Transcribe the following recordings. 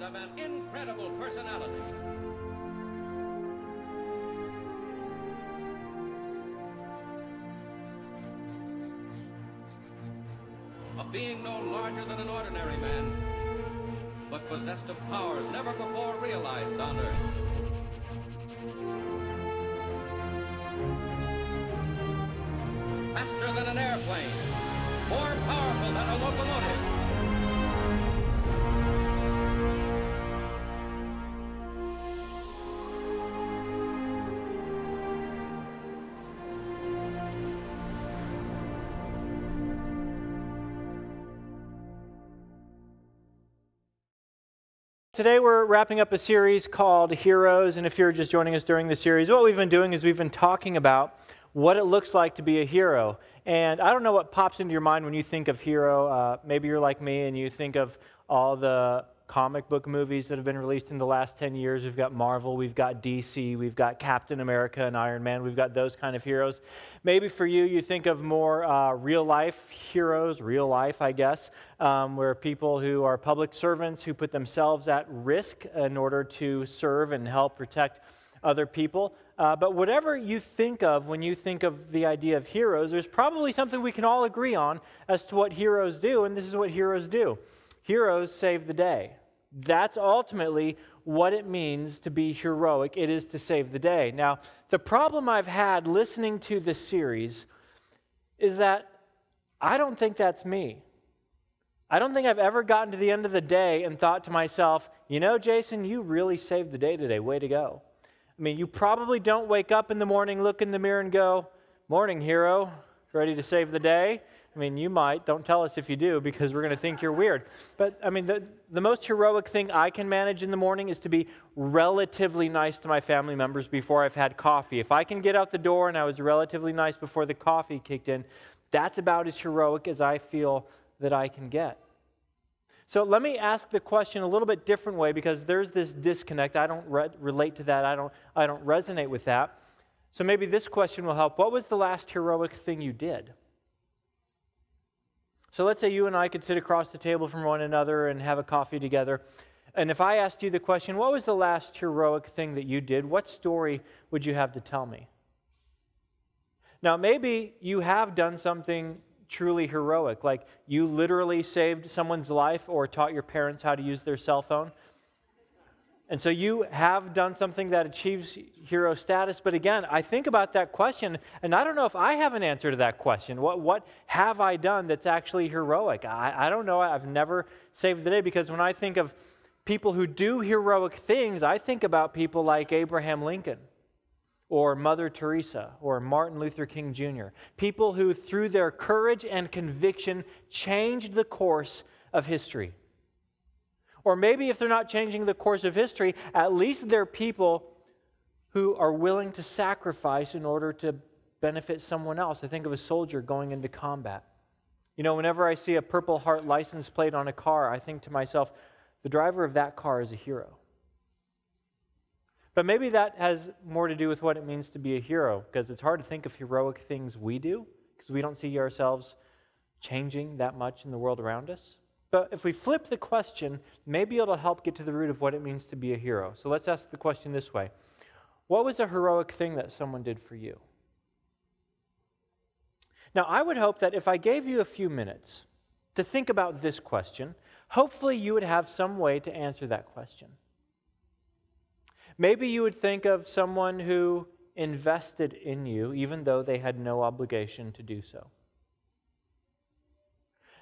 of an incredible personality. A being no larger than an ordinary man, but possessed of powers never before realized on Earth. Faster than an airplane, more powerful than a locomotive. Today we're wrapping up a series called Heroes, and if you're just joining us during the series, what we've been doing is we've been talking about what it looks like to be a hero. And I don't know what pops into your mind when you think of hero. Maybe you're like me and you think of all the comic book movies that have been released in the last 10 years. We've got Marvel, we've got DC, we've got Captain America and Iron Man. We've got those kind of heroes. Maybe for you, you think of more real-life heroes, real life, I guess, where people who are public servants who put themselves at risk in order to serve and help protect other people. But whatever you think of when you think of the idea of heroes, there's probably something we can all agree on as to what heroes do, and this is what heroes do. Heroes save the day. That's ultimately what it means to be heroic. It is to save the day. Now, the problem I've had listening to this series is that I don't think that's me. I don't think I've ever gotten to the end of the day and thought to myself, you know, Jason, you really saved the day today. Way to go. I mean, you probably don't wake up in the morning, look in the mirror and go, morning, hero, ready to save the day? I mean, you might. Don't tell us if you do, because we're going to think you're weird. But, I mean, the most heroic thing I can manage in the morning is to be relatively nice to my family members before I've had coffee. If I can get out the door and I was relatively nice before the coffee kicked in, that's about as heroic as I feel that I can get. So let me ask the question a little bit different way, because there's this disconnect. I don't relate to that. I don't resonate with that. So maybe this question will help. What was the last heroic thing you did? So let's say you and I could sit across the table from one another and have a coffee together. And if I asked you the question, what was the last heroic thing that you did? What story would you have to tell me? Now, maybe you have done something truly heroic, like you literally saved someone's life or taught your parents how to use their cell phone. And so you have done something that achieves hero status. But again, I think about that question, and I don't know if I have an answer to that question. What have I done that's actually heroic? I don't know. I've never saved the day, because when I think of people who do heroic things, I think about people like Abraham Lincoln or Mother Teresa or Martin Luther King Jr. People who, through their courage and conviction, changed the course of history. Or maybe if they're not changing the course of history, at least they're people who are willing to sacrifice in order to benefit someone else. I think of a soldier going into combat. You know, whenever I see a Purple Heart license plate on a car, I think to myself, the driver of that car is a hero. But maybe that has more to do with what it means to be a hero, because it's hard to think of heroic things we do, because we don't see ourselves changing that much in the world around us. But if we flip the question, maybe it'll help get to the root of what it means to be a hero. So let's ask the question this way. What was a heroic thing that someone did for you? Now, I would hope that if I gave you a few minutes to think about this question, hopefully you would have some way to answer that question. Maybe you would think of someone who invested in you, even though they had no obligation to do so.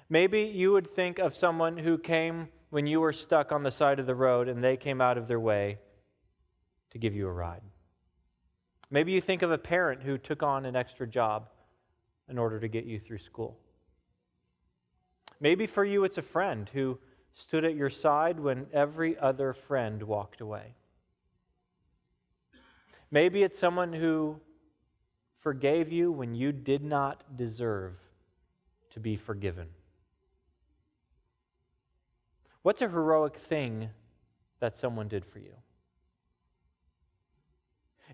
Maybe you would think of someone who came when you were stuck on the side of the road and they came out of their way to give you a ride. Maybe you think of a parent who took on an extra job in order to get you through school. Maybe for you it's a friend who stood at your side when every other friend walked away. Maybe it's someone who forgave you when you did not deserve to be forgiven. What's a heroic thing that someone did for you?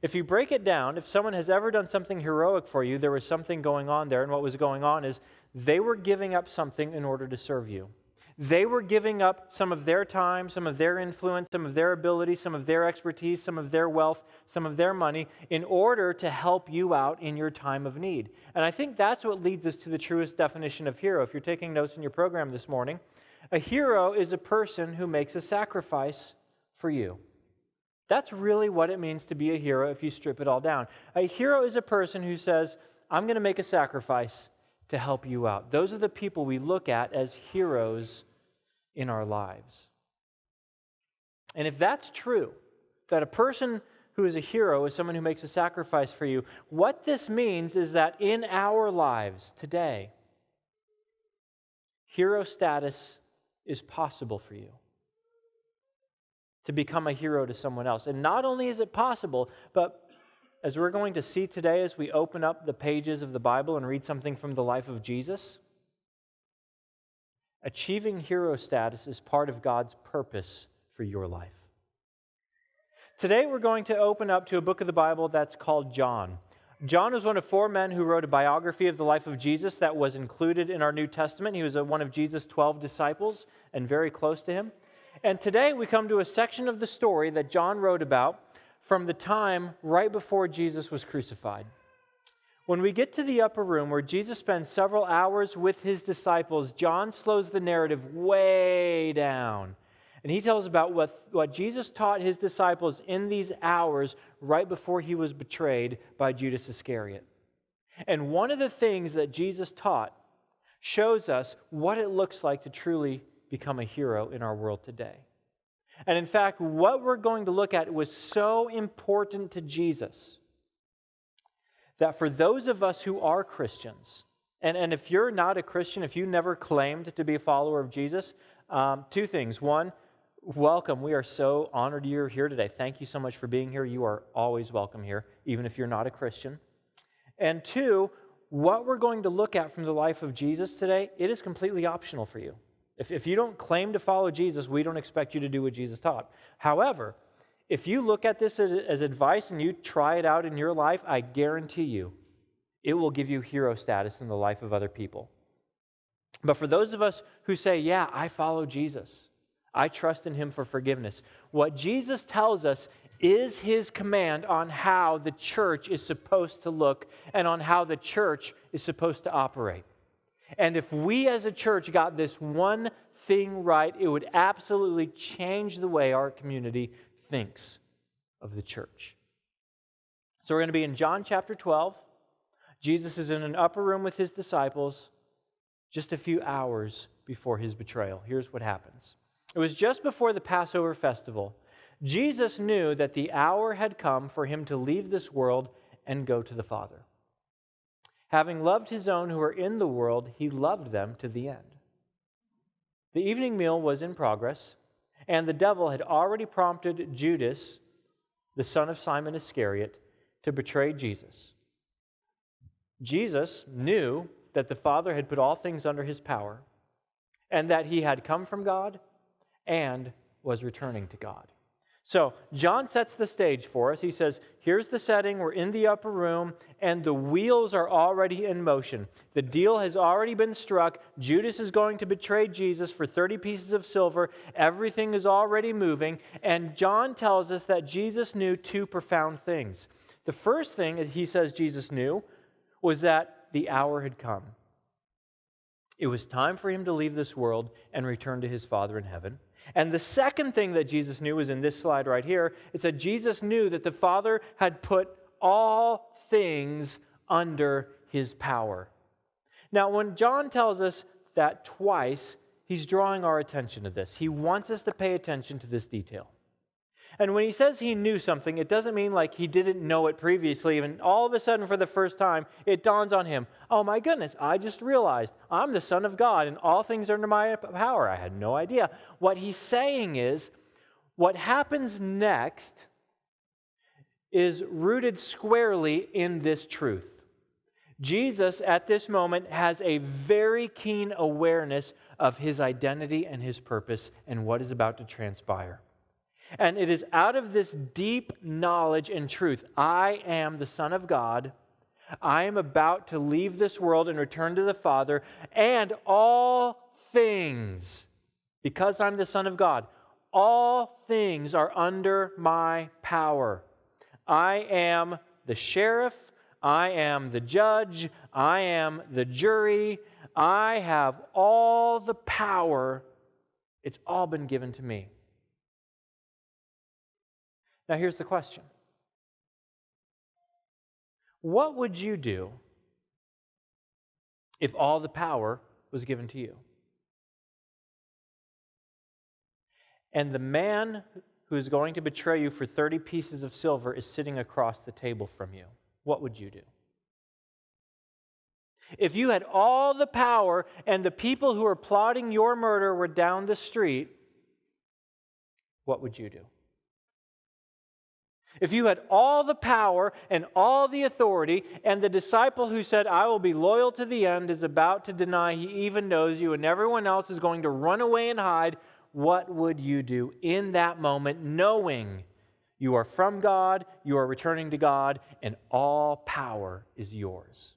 If you break it down, if someone has ever done something heroic for you, there was something going on there, and what was going on is they were giving up something in order to serve you. They were giving up some of their time, some of their influence, some of their ability, some of their expertise, some of their wealth, some of their money in order to help you out in your time of need. And I think that's what leads us to the truest definition of hero. If you're taking notes in your program this morning, a hero is a person who makes a sacrifice for you. That's really what it means to be a hero if you strip it all down. A hero is a person who says, I'm going to make a sacrifice to help you out. Those are the people we look at as heroes in our lives. And if that's true, that a person who is a hero is someone who makes a sacrifice for you, what this means is that in our lives today, hero status is possible for you. To become a hero to someone else. And not only is it possible, but as we're going to see today as we open up the pages of the Bible and read something from the life of Jesus, achieving hero status is part of God's purpose for your life. Today we're going to open up to a book of the Bible that's called John. John was one of 4 men who wrote a biography of the life of Jesus that was included in our New Testament. He was one of Jesus' 12 disciples and very close to him. And today we come to a section of the story that John wrote about from the time right before Jesus was crucified. When we get to the upper room where Jesus spends several hours with his disciples, John slows the narrative way down. And he tells about what Jesus taught his disciples in these hours right before he was betrayed by Judas Iscariot. And one of the things that Jesus taught shows us what it looks like to truly become a hero in our world today. And in fact, what we're going to look at was so important to Jesus that for those of us who are Christians, and if you're not a Christian, if you never claimed to be a follower of Jesus, 2 things. One, welcome. We are so honored you're here today. Thank you so much for being here. You are always welcome here, even if you're not a Christian. And 2, what we're going to look at from the life of Jesus today, it is completely optional for you. If you don't claim to follow Jesus, we don't expect you to do what Jesus taught. However, if you look at this as advice and you try it out in your life, I guarantee you it will give you hero status in the life of other people. But for those of us who say, yeah, I follow Jesus, I trust in him for forgiveness, what Jesus tells us is his command on how the church is supposed to look and on how the church is supposed to operate. And if we as a church got this one thing right, it would absolutely change the way our community thinks of the church. So we're going to be in John chapter 12. Jesus is in an upper room with his disciples just a few hours before his betrayal. Here's what happens. It was just before the Passover festival. Jesus knew that the hour had come for him to leave this world and go to the Father. Having loved his own who were in the world, he loved them to the end. The evening meal was in progress, and the devil had already prompted Judas, the son of Simon Iscariot, to betray Jesus. Jesus knew that the Father had put all things under his power, and that he had come from God and was returning to God. So, John sets the stage for us. He says, here's the setting, we're in the upper room, and the wheels are already in motion. The deal has already been struck. Judas is going to betray Jesus for 30 pieces of silver. Everything is already moving, and John tells us that Jesus knew 2 profound things. The first thing that he says Jesus knew was that the hour had come. It was time for him to leave this world and return to his Father in heaven. And the second thing that Jesus knew is in this slide right here. It said Jesus knew that the Father had put all things under his power. Now, when John tells us that twice, he's drawing our attention to this. He wants us to pay attention to this detail. And when he says he knew something, it doesn't mean like he didn't know it previously, and all of a sudden for the first time, it dawns on him, oh my goodness, I just realized I'm the Son of God and all things are under my power. I had no idea. What he's saying is, what happens next is rooted squarely in this truth. Jesus, at this moment, has a very keen awareness of his identity and his purpose and what is about to transpire. And it is out of this deep knowledge and truth, I am the Son of God, I am about to leave this world and return to the Father, and all things Because I'm the Son of God, all things are under my power. I am the sheriff. I am the judge. I am the jury. I have all the power. It's all been given to me. Now here's the question. What would you do if all the power was given to you? And the man who is going to betray you for 30 pieces of silver is sitting across the table from you. What would you do? If you had all the power and the people who are plotting your murder were down the street, what would you do? If you had all the power and all the authority, and the disciple who said, I will be loyal to the end, is about to deny he even knows you, and everyone else is going to run away and hide, what would you do in that moment, knowing you are from God, you are returning to God, and all power is yours?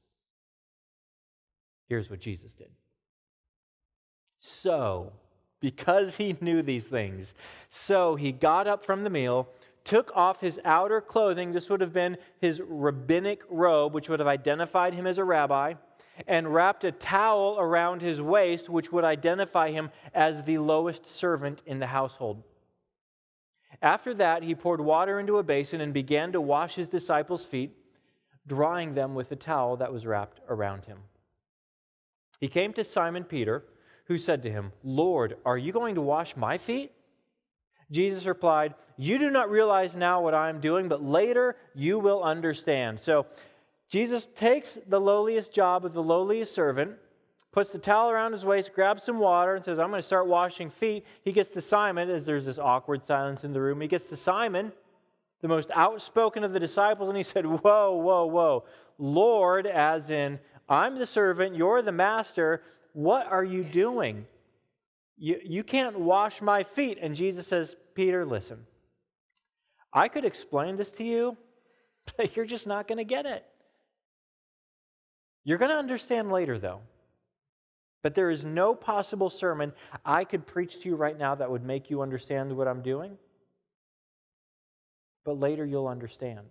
Here's what Jesus did. So, because he knew these things, so he got up from the meal, took off his outer clothing, this would have been his rabbinic robe, which would have identified him as a rabbi, and wrapped a towel around his waist, which would identify him as the lowest servant in the household. After that, he poured water into a basin and began to wash his disciples' feet, drying them with the towel that was wrapped around him. He came to Simon Peter, who said to him, Lord, are you going to wash my feet? Jesus replied, you do not realize now what I am doing, but later you will understand. So Jesus takes the lowliest job of the lowliest servant, puts the towel around his waist, grabs some water, and says, I'm going to start washing feet. He gets to Simon, as there's this awkward silence in the room. He gets to Simon, the most outspoken of the disciples, and he said, whoa, whoa, whoa. Lord, as in, I'm the servant, you're the master. What are you doing? You can't wash my feet. And Jesus says, Peter, listen. I could explain this to you, but you're just not going to get it. You're going to understand later, though. But there is no possible sermon I could preach to you right now that would make you understand what I'm doing. But later you'll understand.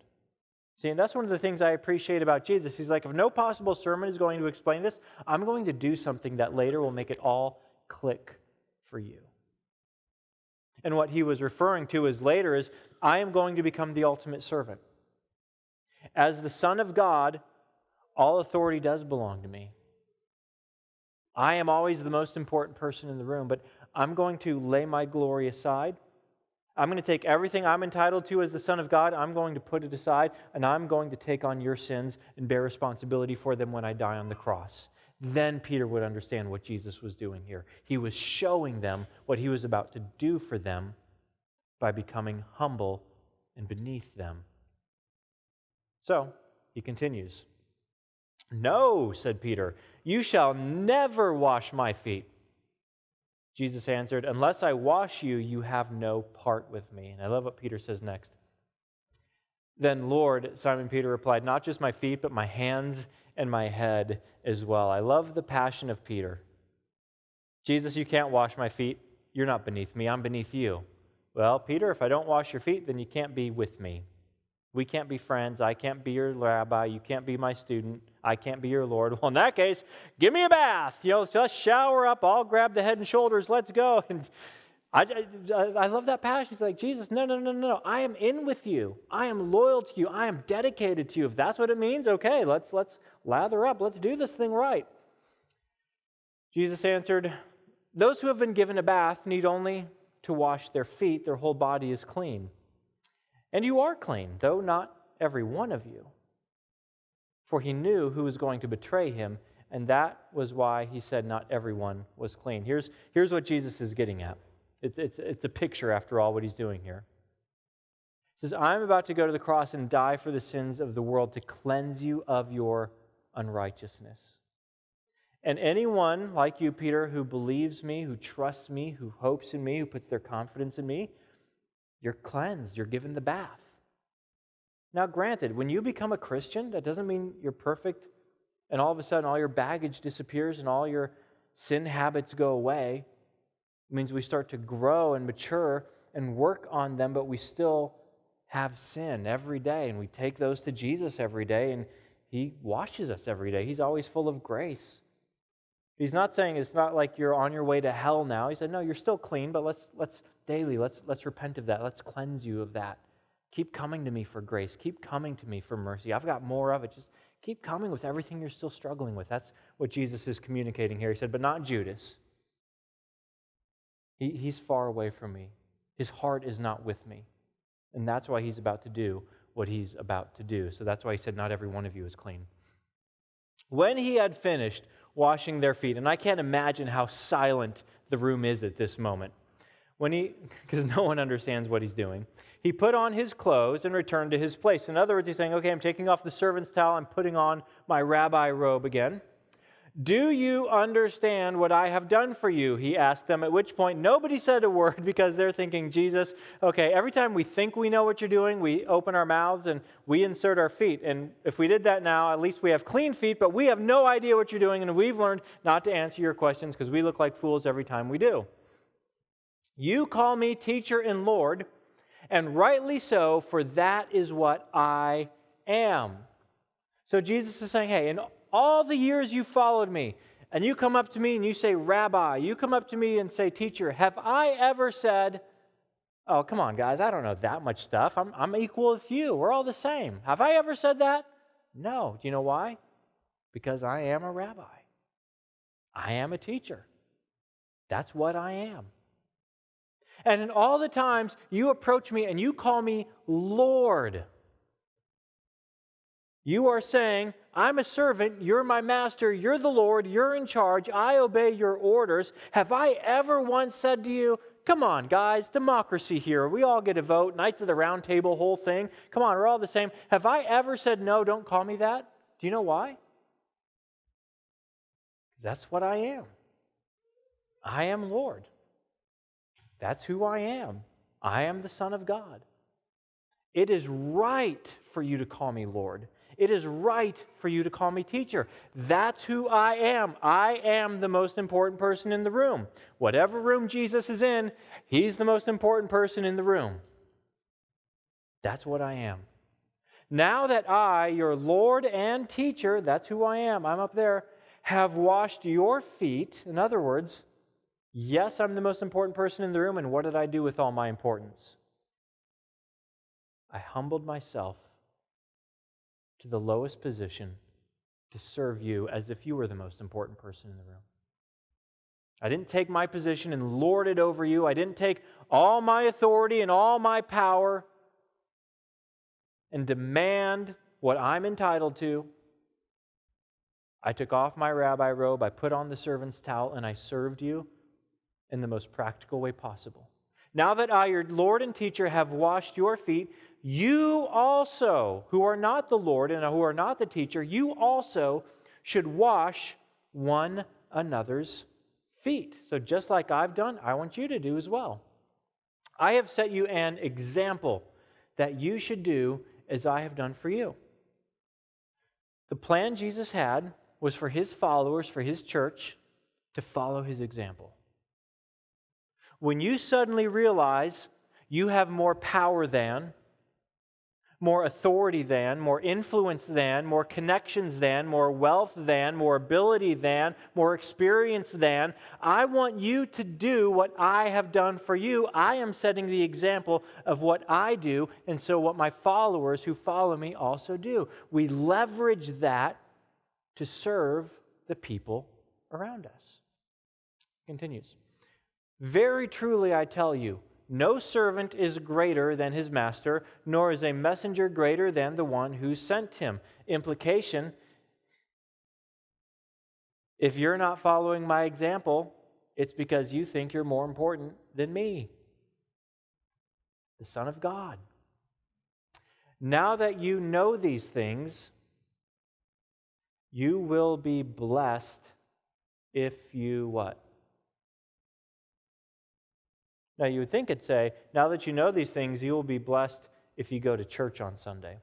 See, and that's one of the things I appreciate about Jesus. He's like, if no possible sermon is going to explain this, I'm going to do something that later will make it all click for you. And what he was referring to is later is, I am going to become the ultimate servant. As the Son of God, all authority does belong to me. I am always the most important person in the room, but I'm going to lay my glory aside. I'm going to take everything I'm entitled to as the Son of God, I'm going to put it aside, and I'm going to take on your sins and bear responsibility for them when I die on the cross. Then Peter would understand what Jesus was doing here. He was showing them what he was about to do for them by becoming humble and beneath them. So, he continues. No, said Peter, you shall never wash my feet. Jesus answered, unless I wash you, you have no part with me. And I love what Peter says next. Then, Lord, Simon Peter replied, not just my feet, but my hands and my head as well. I love the passion of Peter. Jesus, you can't wash my feet. You're not beneath me. I'm beneath you. Well, Peter, if I don't wash your feet, then you can't be with me. We can't be friends. I can't be your rabbi. You can't be my student. I can't be your Lord. Well, in that case, give me a bath. Just shower up. I'll grab the head and shoulders. Let's go. And I love that passion. He's like, Jesus, no. I am in with you. I am loyal to you. I am dedicated to you. If that's what it means, okay, let's lather up. Let's do this thing right. Jesus answered, those who have been given a bath need only to wash their feet. Their whole body is clean. And you are clean, though not every one of you. For he knew who was going to betray him, and that was why he said not everyone was clean. Here's what Jesus is getting at. It's a picture, after all, what he's doing here. He says, I'm about to go to the cross and die for the sins of the world to cleanse you of your unrighteousness. And anyone like you, Peter, who believes me, who trusts me, who hopes in me, who puts their confidence in me, you're cleansed. You're given the bath. Now, granted, when you become a Christian, that doesn't mean you're perfect and all of a sudden all your baggage disappears and all your sin habits go away. It means we start to grow and mature and work on them, but we still have sin every day, and we take those to Jesus every day, and He washes us every day. He's always full of grace. He's not saying it's not like you're on your way to hell now. He said, no, you're still clean, but let's daily, let's repent of that. Let's cleanse you of that. Keep coming to me for grace. Keep coming to me for mercy. I've got more of it. Just keep coming with everything you're still struggling with. That's what Jesus is communicating here. He said, but not Judas. He's far away from me. His heart is not with me. And that's why he's about to do what he's about to do. So that's why he said, not every one of you is clean. When he had finished washing their feet, and I can't imagine how silent the room is at this moment, because no one understands what he's doing, he put on his clothes and returned to his place. In other words, he's saying, okay, I'm taking off the servant's towel, I'm putting on my rabbi robe again. Do you understand what I have done for you? He asked them, at which point nobody said a word because they're thinking, Jesus, okay, every time we think we know what you're doing, we open our mouths and we insert our feet. And if we did that now, at least we have clean feet, but we have no idea what you're doing, and we've learned not to answer your questions because we look like fools every time we do. You call me teacher and Lord, and rightly so, for that is what I am. So Jesus is saying, hey, in all the years you followed me, and you come up to me and you say, Rabbi, you come up to me and say, teacher, have I ever said, oh, come on, guys, I don't know that much stuff. I'm equal with you. We're all the same. Have I ever said that? No. Do you know why? Because I am a rabbi. I am a teacher. That's what I am. And in all the times you approach me and you call me Lord, you are saying, I'm a servant, you're my master, you're the Lord, you're in charge, I obey your orders. Have I ever once said to you, come on, guys, democracy here, we all get a vote, Knights of the Round Table, whole thing, come on, we're all the same. Have I ever said, no, don't call me that? Do you know why? That's what I am. I am Lord. That's who I am. I am the Son of God. It is right for you to call me Lord. It is right for you to call me teacher. That's who I am. I am the most important person in the room. Whatever room Jesus is in, He's the most important person in the room. That's what I am. Now that I, your Lord and teacher, that's who I am, I'm up there, have washed your feet, in other words, yes, I'm the most important person in the room, and what did I do with all my importance? I humbled myself to the lowest position to serve you as if you were the most important person in the room. I didn't take my position and lord it over you. I didn't take all my authority and all my power and demand what I'm entitled to. I took off my rabbi robe, I put on the servant's towel, and I served you in the most practical way possible. Now that I, your Lord and teacher, have washed your feet, you also, who are not the Lord and who are not the teacher, you also should wash one another's feet. So just like I've done, I want you to do as well. I have set you an example that you should do as I have done for you. The plan Jesus had was for His followers, for His church, to follow His example. When you suddenly realize you have more power than, more authority than, more influence than, more connections than, more wealth than, more ability than, more experience than, I want you to do what I have done for you. I am setting the example of what I do, and so what my followers who follow me also do. We leverage that to serve the people around us. Continues. Very truly I tell you, no servant is greater than his master, nor is a messenger greater than the one who sent him. Implication, if you're not following my example, it's because you think you're more important than me, the Son of God. Now that you know these things, you will be blessed if you what? Now, you would think it'd say, now that you know these things, you will be blessed if you go to church on Sunday.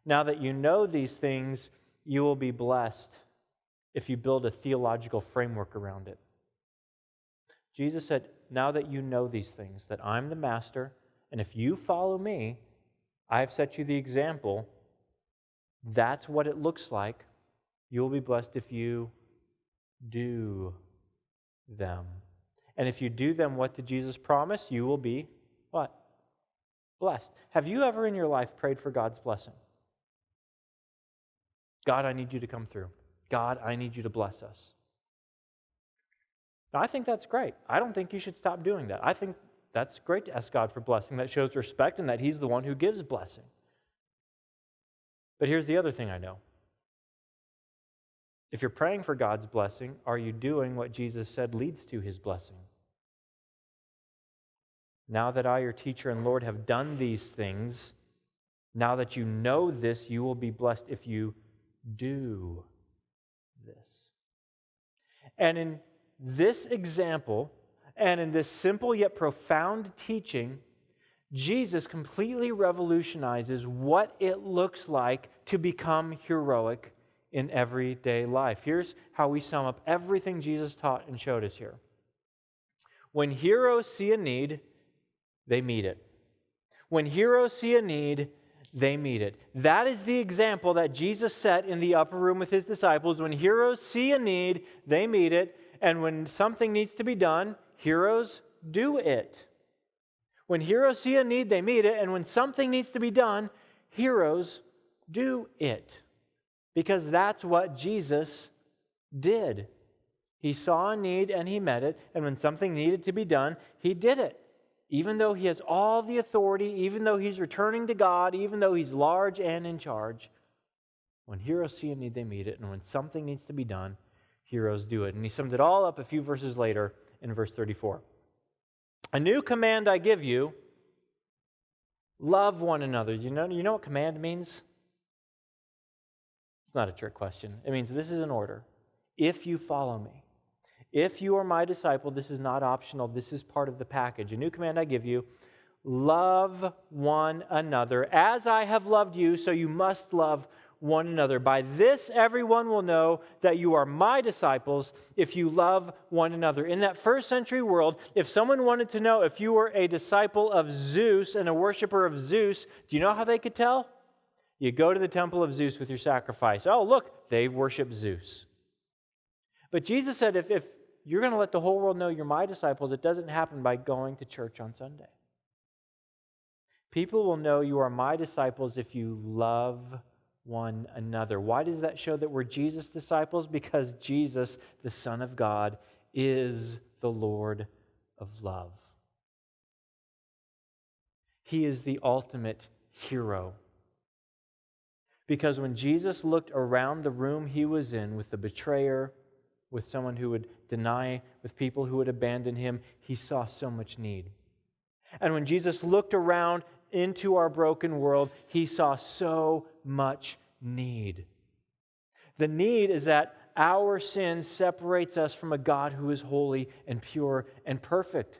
Now that you know these things, you will be blessed if you build a theological framework around it. Jesus said, now that you know these things, that I'm the master, and if you follow me, I've set you the example. That's what it looks like. You'll be blessed if you do them. And if you do them, what did Jesus promise? You will be what? Blessed. Have you ever in your life prayed for God's blessing? God, I need you to come through. God, I need you to bless us. Now, I think that's great. I don't think you should stop doing that. I think that's great to ask God for blessing. That shows respect and that He's the one who gives blessing. But here's the other thing I know. If you're praying for God's blessing, are you doing what Jesus said leads to His blessing? Now that I, your teacher and Lord, have done these things, now that you know this, you will be blessed if you do this. And in this example, and in this simple yet profound teaching, Jesus completely revolutionizes what it looks like to become heroic in everyday life. Here's how we sum up everything Jesus taught and showed us here. When heroes see a need, they meet it. When heroes see a need, they meet it. That is the example that Jesus set in the upper room with His disciples. When heroes see a need, they meet it. And when something needs to be done, heroes do it. When heroes see a need, they meet it. And when something needs to be done, heroes do it. Because that's what Jesus did. He saw a need and He met it. And when something needed to be done, He did it. Even though He has all the authority, even though He's returning to God, even though He's large and in charge, when heroes see a need, they meet it. And when something needs to be done, heroes do it. And He sums it all up a few verses later in verse 34. A new command I give you, love one another. You know what command means? It's not a trick question. It means this is an order. If you follow me, if you are my disciple, this is not optional. This is part of the package. A new command I give you, love one another. As I have loved you, so you must love one another. By this, everyone will know that you are my disciples if you love one another. In that first century world, if someone wanted to know if you were a disciple of Zeus and a worshiper of Zeus, do you know how they could tell? You go to the temple of Zeus with your sacrifice. Oh, look, they worship Zeus. But Jesus said, if you're going to let the whole world know you're my disciples, it doesn't happen by going to church on Sunday. People will know you are my disciples if you love one another. Why does that show that we're Jesus' disciples? Because Jesus, the Son of God, is the Lord of love. He is the ultimate hero. Because when Jesus looked around the room He was in with the betrayer, with someone who would deny, with people who would abandon Him, He saw so much need. And when Jesus looked around into our broken world, He saw so much need. The need is that our sin separates us from a God who is holy and pure and perfect.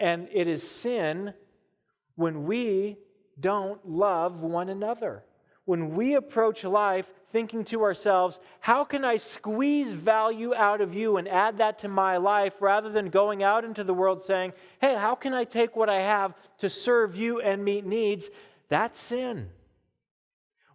And it is sin when we don't love one another. When we approach life thinking to ourselves, how can I squeeze value out of you and add that to my life, rather than going out into the world saying, hey, how can I take what I have to serve you and meet needs? That's sin.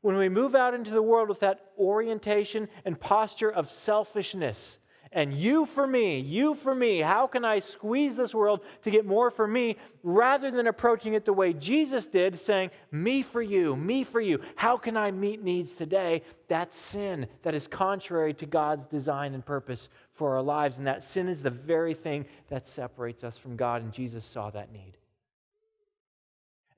When we move out into the world with that orientation and posture of selfishness, and you for me, how can I squeeze this world to get more for me, rather than approaching it the way Jesus did, saying, me for you, how can I meet needs today? That's sin. That is contrary to God's design and purpose for our lives, and that sin is the very thing that separates us from God, and Jesus saw that need.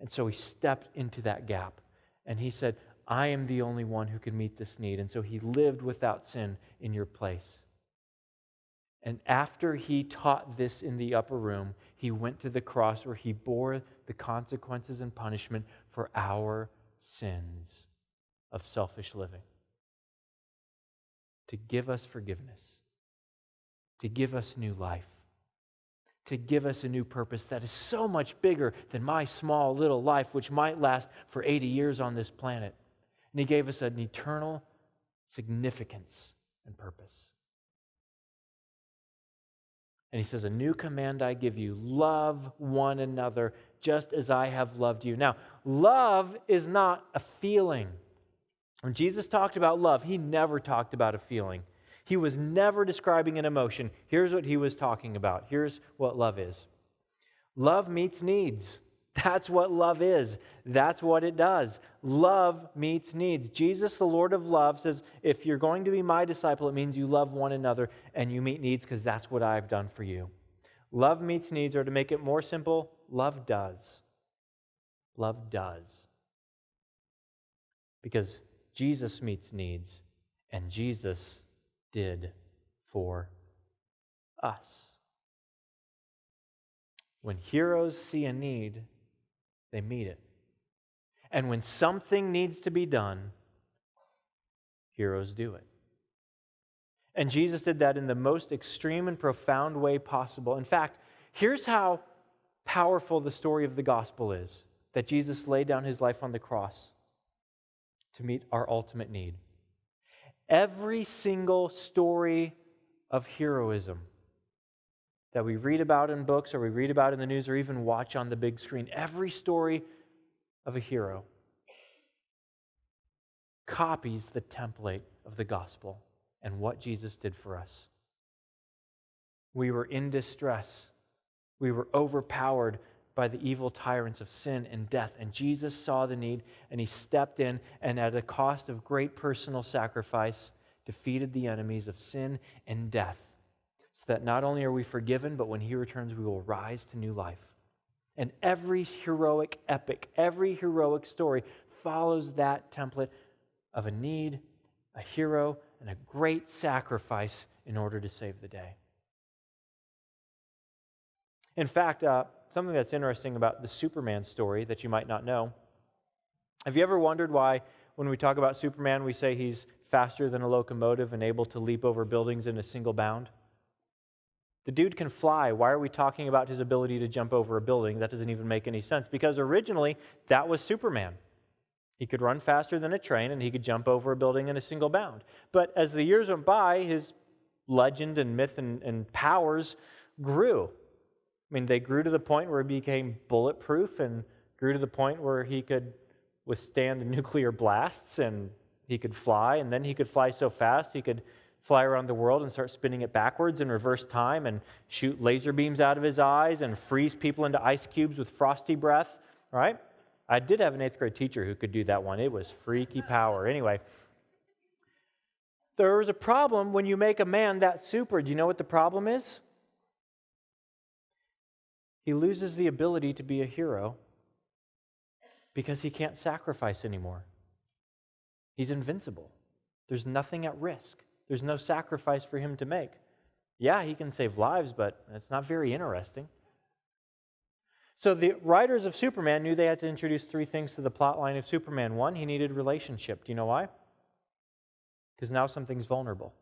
And so He stepped into that gap, and He said, I am the only one who can meet this need, and so He lived without sin in your place. And after He taught this in the upper room, He went to the cross where He bore the consequences and punishment for our sins of selfish living. To give us forgiveness. To give us new life. To give us a new purpose that is so much bigger than my small little life, which might last for 80 years on this planet. And He gave us an eternal significance and purpose. And he says, a new command I give you, love one another just as I have loved you. Now, love is not a feeling. When Jesus talked about love, he never talked about a feeling. He was never describing an emotion. Here's what he was talking about. Here's what love is. Love meets needs. That's what love is. That's what it does. Love meets needs. Jesus, the Lord of love, says, if you're going to be my disciple, it means you love one another and you meet needs because that's what I've done for you. Love meets needs, or to make it more simple, love does. Love does. Because Jesus meets needs, and Jesus did for us. When heroes see a need, they meet it. And when something needs to be done, heroes do it. And Jesus did that in the most extreme and profound way possible. In fact, here's how powerful the story of the gospel is, that Jesus laid down his life on the cross to meet our ultimate need. Every single story of heroism that we read about in books or we read about in the news or even watch on the big screen, every story of a hero copies the template of the gospel and what Jesus did for us. We were in distress. We were overpowered by the evil tyrants of sin and death. And Jesus saw the need, and he stepped in, and at a cost of great personal sacrifice, defeated the enemies of sin and death, so that not only are we forgiven, but when he returns, we will rise to new life. And every heroic epic, every heroic story follows that template of a need, a hero, and a great sacrifice in order to save the day. In fact, something that's interesting about the Superman story that you might not know, have you ever wondered why when we talk about Superman we say he's faster than a locomotive and able to leap over buildings in a single bound? The dude can fly. Why are we talking about his ability to jump over a building? That doesn't even make any sense, because originally that was Superman. He could run faster than a train and he could jump over a building in a single bound. But as the years went by, his legend and myth and powers grew. I mean, they grew to the point where he became bulletproof and grew to the point where he could withstand nuclear blasts and he could fly, and then he could fly so fast he could fly around the world and start spinning it backwards in reverse time and shoot laser beams out of his eyes and freeze people into ice cubes with frosty breath, right? I did have an 8th grade teacher who could do that one. It was freaky power. Anyway, there was a problem when you make a man that super. Do you know what the problem is? He loses the ability to be a hero because he can't sacrifice anymore. He's invincible. There's nothing at risk. There's no sacrifice for him to make. Yeah, he can save lives, but it's not very interesting. So the writers of Superman knew they had to introduce 3 things to the plot line of Superman. 1, he needed relationship. Do you know why? Because now something's vulnerable.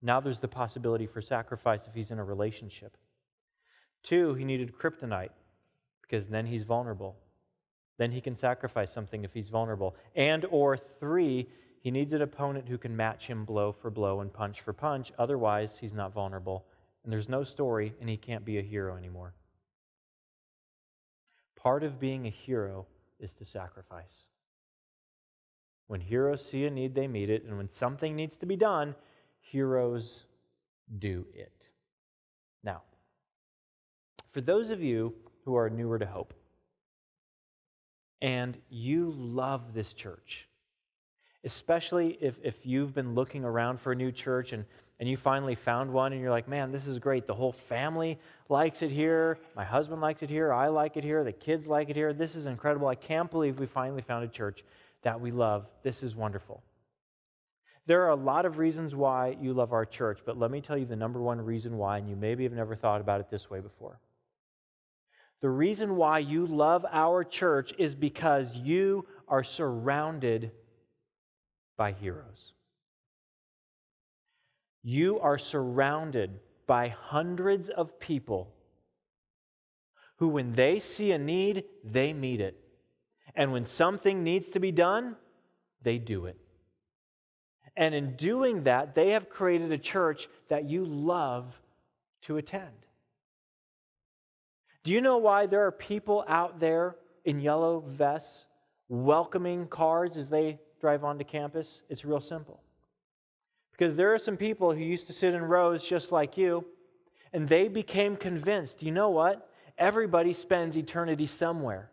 Now there's the possibility for sacrifice if he's in a relationship. 2, he needed kryptonite, because then he's vulnerable. Then he can sacrifice something if he's vulnerable. And or 3, he needs an opponent who can match him blow for blow and punch for punch. Otherwise, he's not vulnerable. And there's no story, and he can't be a hero anymore. Part of being a hero is to sacrifice. When heroes see a need, they meet it. And when something needs to be done, heroes do it. Now, for those of you who are newer to Hope, and you love this church, especially if you've been looking around for a new church and you finally found one and you're like, man, this is great. The whole family likes it here. My husband likes it here. I like it here. The kids like it here. This is incredible. I can't believe we finally found a church that we love. This is wonderful. There are a lot of reasons why you love our church, but let me tell you the number one reason why, and you maybe have never thought about it this way before. The reason why you love our church is because you are surrounded by heroes. You are surrounded by hundreds of people who, when they see a need, they meet it. And when something needs to be done, they do it. And in doing that, they have created a church that you love to attend. Do you know why there are people out there in yellow vests welcoming cars as they drive onto campus? It's real simple. Because there are some people who used to sit in rows just like you, and they became convinced, you know what? Everybody spends eternity somewhere.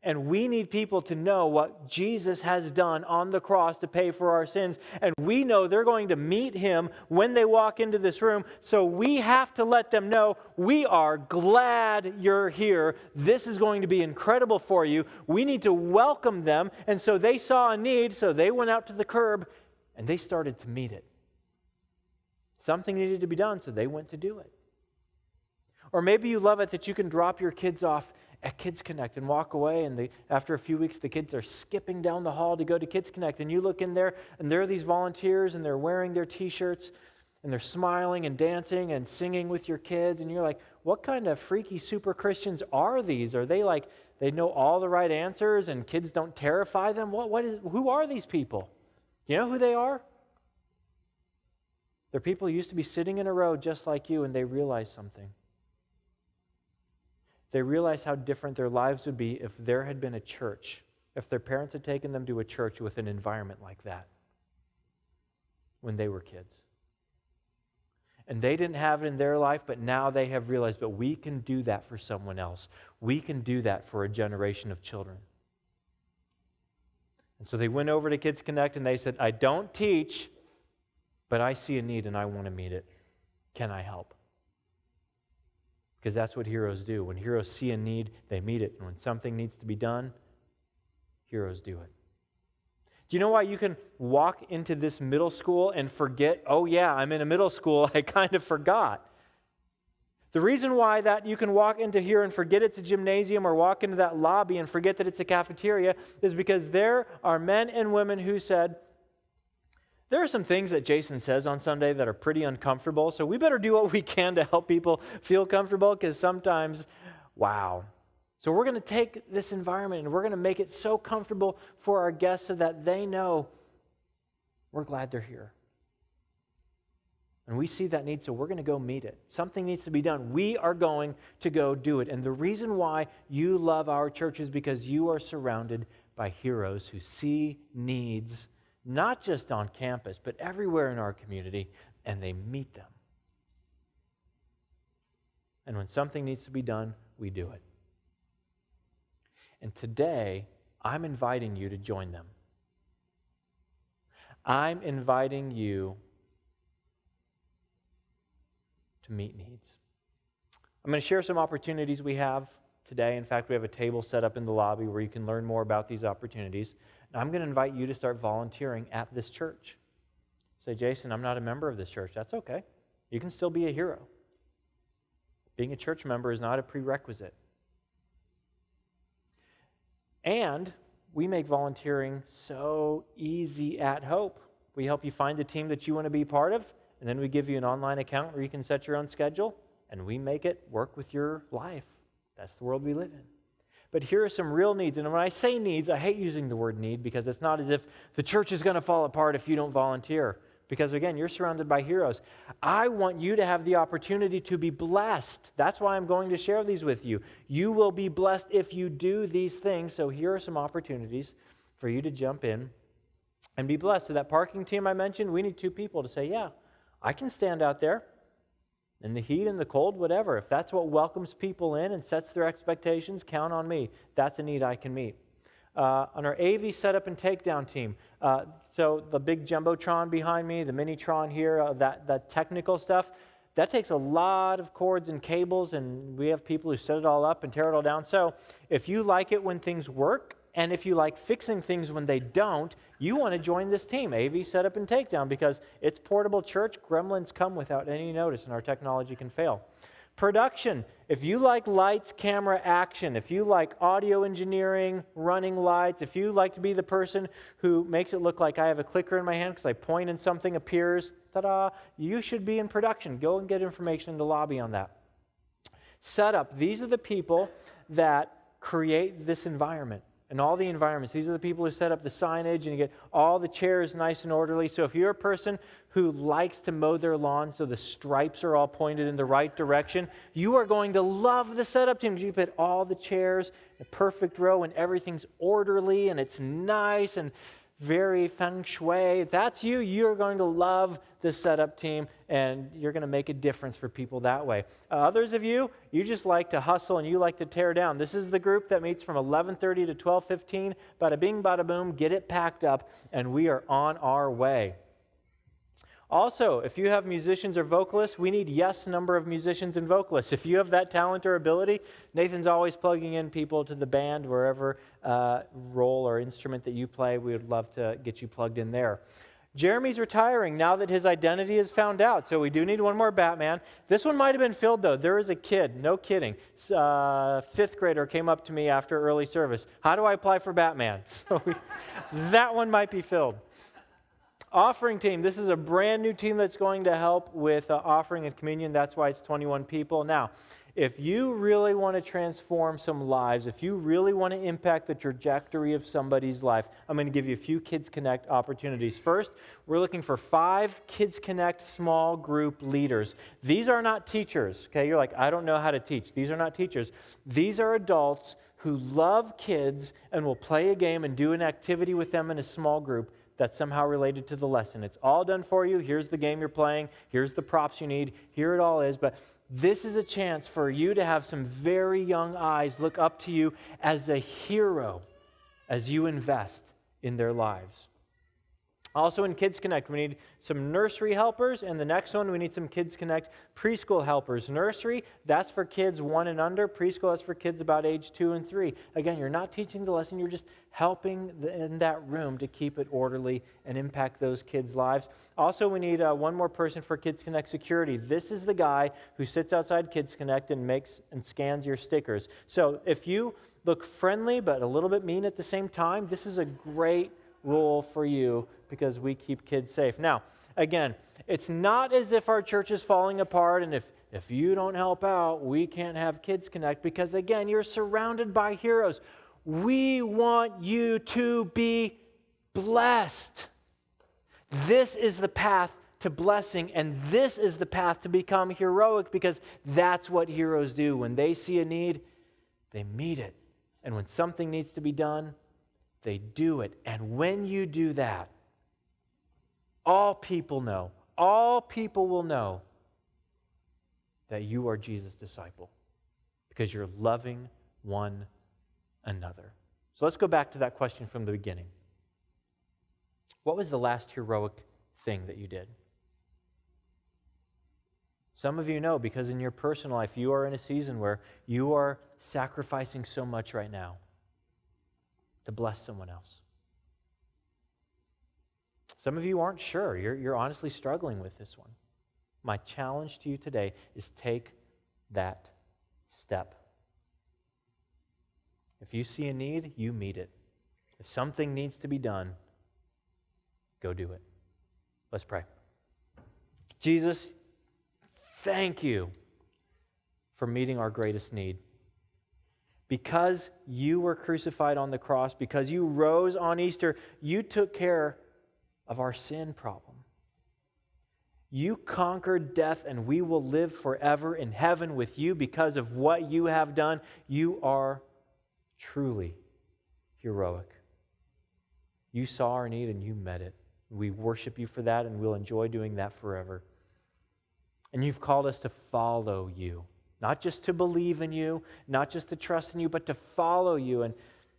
And we need people to know what Jesus has done on the cross to pay for our sins. And we know they're going to meet Him when they walk into this room. So we have to let them know, we are glad you're here. This is going to be incredible for you. We need to welcome them. And so they saw a need, so they went out to the curb and they started to meet it. Something needed to be done, so they went to do it. Or maybe you love it that you can drop your kids off at Kids Connect and walk away, and after a few weeks the kids are skipping down the hall to go to Kids Connect, and you look in there and there are these volunteers and they're wearing their t-shirts and they're smiling and dancing and singing with your kids, and you're like, what kind of freaky super Christians are these? Are they like, they know all the right answers and kids don't terrify them? Who are these people? Do you know who they are? They're people who used to be sitting in a row just like you, and they realize something. They realized how different their lives would be if there had been a church, if their parents had taken them to a church with an environment like that when they were kids. And they didn't have it in their life, but now they have realized, but we can do that for someone else. We can do that for a generation of children. And so they went over to Kids Connect and they said, I don't teach, but I see a need and I want to meet it. Can I help? Because that's what heroes do. When heroes see a need, they meet it. And when something needs to be done, heroes do it. Do you know why you can walk into this middle school and forget, oh yeah, I'm in a middle school, I kind of forgot. The reason why that you can walk into here and forget it's a gymnasium or walk into that lobby and forget that it's a cafeteria is because there are men and women who said, there are some things that Jason says on Sunday that are pretty uncomfortable, so we better do what we can to help people feel comfortable, because sometimes, wow. So we're going to take this environment and we're going to make it so comfortable for our guests so that they know we're glad they're here. And we see that need, so we're going to go meet it. Something needs to be done. We are going to go do it. And the reason why you love our church is because you are surrounded by heroes who see needs not just on campus, but everywhere in our community, and they meet them. And when something needs to be done, we do it. And today, I'm inviting you to join them. I'm inviting you to meet needs. I'm going to share some opportunities we have today. In fact, we have a table set up in the lobby where you can learn more about these opportunities. And I'm going to invite you to start volunteering at this church. Say, Jason, I'm not a member of this church. That's okay. You can still be a hero. Being a church member is not a prerequisite. And we make volunteering so easy at Hope. We help you find the team that you want to be part of, and then we give you an online account where you can set your own schedule, and we make it work with your life. That's the world we live in. But here are some real needs. And when I say needs, I hate using the word need because it's not as if the church is going to fall apart if you don't volunteer. Because again, you're surrounded by heroes. I want you to have the opportunity to be blessed. That's why I'm going to share these with you. You will be blessed if you do these things. So here are some opportunities for you to jump in and be blessed. So that parking team I mentioned, we need 2 people to say, yeah, I can stand out there in the heat and the cold, whatever. If that's what welcomes people in and sets their expectations, count on me. That's a need I can meet. On our AV setup and takedown team, so the big Jumbotron behind me, the Minitron here, that technical stuff, that takes a lot of cords and cables, and we have people who set it all up and tear it all down. So if you like it when things work, and if you like fixing things when they don't, you want to join this team, AV Setup and Takedown, because it's portable church. Gremlins come without any notice, and our technology can fail. Production. If you like lights, camera, action, if you like audio engineering, running lights, if you like to be the person who makes it look like I have a clicker in my hand because I point and something appears, ta-da, you should be in production. Go and get information in the lobby on that. Setup. These are the people that create this environment. and all the environments. These are the people who set up the signage, and you get all the chairs nice and orderly. So if you're a person who likes to mow their lawn so the stripes are all pointed in the right direction, you are going to love the setup team because you put all the chairs in a perfect row and everything's orderly and it's nice and very feng shui. If that's you, you're going to love the setup team and you're going to make a difference for people that way. Others of you, you just like to hustle and you like to tear down. This is the group that meets from 11:30 to 12:15. Bada bing, bada boom, get it packed up, and we are on our way. Also, if you have musicians or vocalists, we need yes number of musicians and vocalists. If you have that talent or ability, Nathan's always plugging in people to the band, wherever role or instrument that you play, we would love to get you plugged in there. Jeremy's retiring now that his identity is found out, so we do need one more Batman. This one might have been filled, though. There is a kid, no kidding, fifth grader came up to me after early service. How do I apply for Batman? So that one might be filled. Offering team. This is a brand new team that's going to help with offering and communion. That's why it's 21 people. Now, if you really want to transform some lives, if you really want to impact the trajectory of somebody's life, I'm going to give you a few Kids Connect opportunities. First, we're looking for 5 Kids Connect small group leaders. These are not teachers. Okay, you're like, I don't know how to teach. These are not teachers. These are adults who love kids and will play a game and do an activity with them in a small group that's somehow related to the lesson. It's all done for you. Here's the game you're playing. Here's the props you need. Here it all is. But this is a chance for you to have some very young eyes look up to you as a hero as you invest in their lives. Also in Kids Connect, we need some nursery helpers, and the next one, we need some Kids Connect preschool helpers. Nursery, that's for kids 1 and under. Preschool, that's for kids about age 2 and 3. Again, you're not teaching the lesson, you're just helping in that room to keep it orderly and impact those kids' lives. Also, we need one more person for Kids Connect security. This is the guy who sits outside Kids Connect and makes and scans your stickers. So if you look friendly but a little bit mean at the same time, this is a great role for you because we keep kids safe. Now, again, it's not as if our church is falling apart and if you don't help out, we can't have Kids Connect because, again, you're surrounded by heroes. We want you to be blessed. This is the path to blessing, and this is the path to become heroic because that's what heroes do. When they see a need, they meet it. And when something needs to be done, they do it. And when you do that, all people will know that you are Jesus' disciple because you're loving one another. So let's go back to that question from the beginning. What was the last heroic thing that you did? Some of you know because in your personal life you are in a season where you are sacrificing so much right now to bless someone else. Some of you aren't sure. You're honestly struggling with this one. My challenge to you today is take that step. If you see a need, you meet it. If something needs to be done, go do it. Let's pray. Jesus, thank you for meeting our greatest need. Because you were crucified on the cross, because you rose on Easter, you took care of our sin problem. You conquered death, and we will live forever in heaven with you because of what you have done. You are truly heroic. You saw our need and you met it. We worship you for that, and we'll enjoy doing that forever. And you've called us to follow you. Not just to believe in you, not just to trust in you, but to follow you. And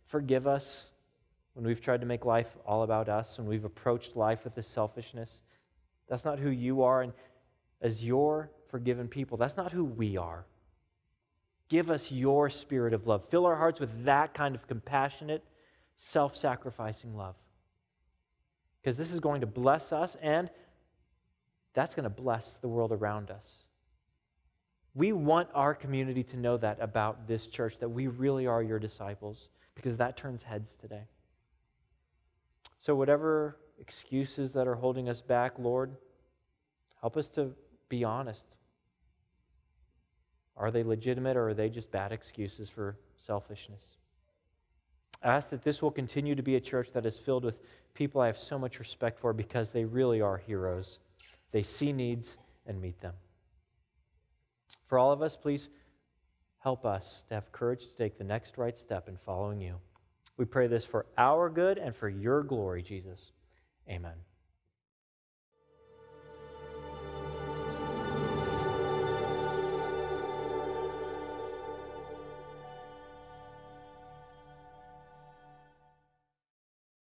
forgive us when we've tried to make life all about us, when we've approached life with this selfishness. That's not who you are. And as your forgiven people, that's not who we are. Give us your spirit of love. Fill our hearts with that kind of compassionate, self-sacrificing love. Because this is going to bless us, and that's going to bless the world around us. We want our community to know that about this church, that we really are your disciples, because that turns heads today. So whatever excuses that are holding us back, Lord, help us to be honest. Are they legitimate, or are they just bad excuses for selfishness? I ask that this will continue to be a church that is filled with people I have so much respect for because they really are heroes. They see needs and meet them. For all of us, please help us to have courage to take the next right step in following you. We pray this for our good and for your glory, Jesus. Amen.